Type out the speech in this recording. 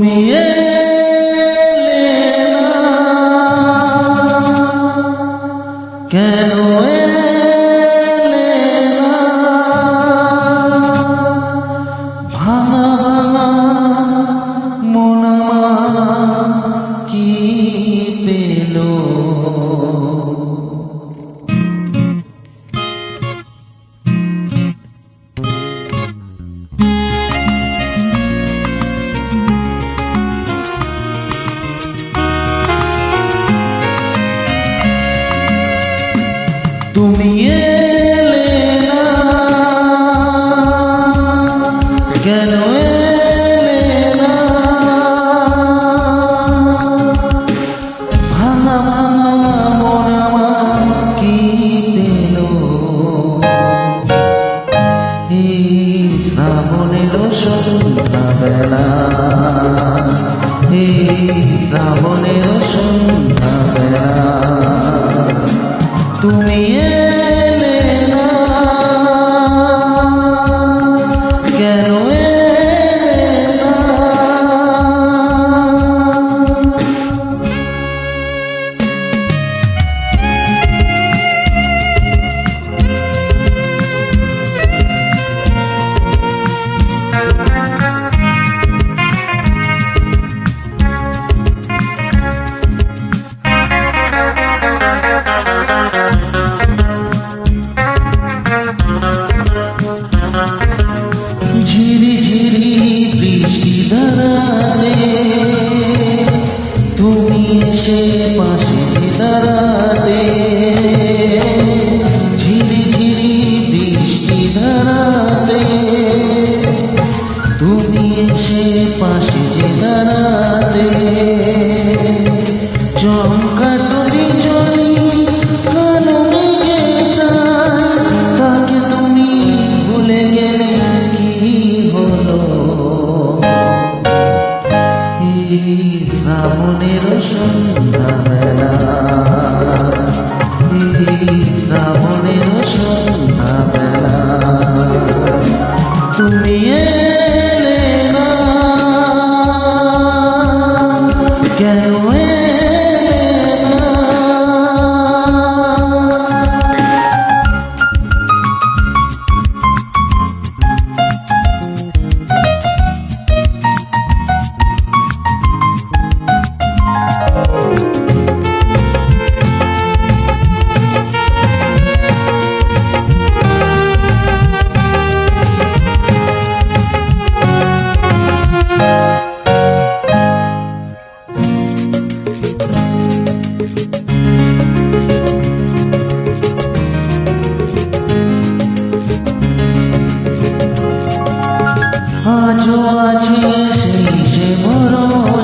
তুমি এলে না, কেন এলে না? ভাঙা ভাঙা মন আমার কি পেল? তুমি এলে না, কেন এলে না? ভাঙা ভাঙা মন আমার কি পেল? এই শ্রাবণের সন্ধ্যাবেলা, এই শ্রাবণের সন্ধ্যাবেলা তুমি এলে না, কেন এলে না? ঝিরি ঝিরি বৃষ্টি ধারাতে তুমি এসে পাশে দাঁড়াতে, ঝিরি ঝিরি বৃষ্টি ধারাতে তুমি এসে পাশে দাঁড়াতে, চমকা তুমি জনি কালো মেঘে তাকে তুমি ভুলে গেলে কি হলো? এই শ্রাবণের সন্ধ্যাবেলা, এই শ্রাবণের সন্ধ্যাবেলা তুমি এলে না, কেন এলে না? আজও আছে সেই যে মরণ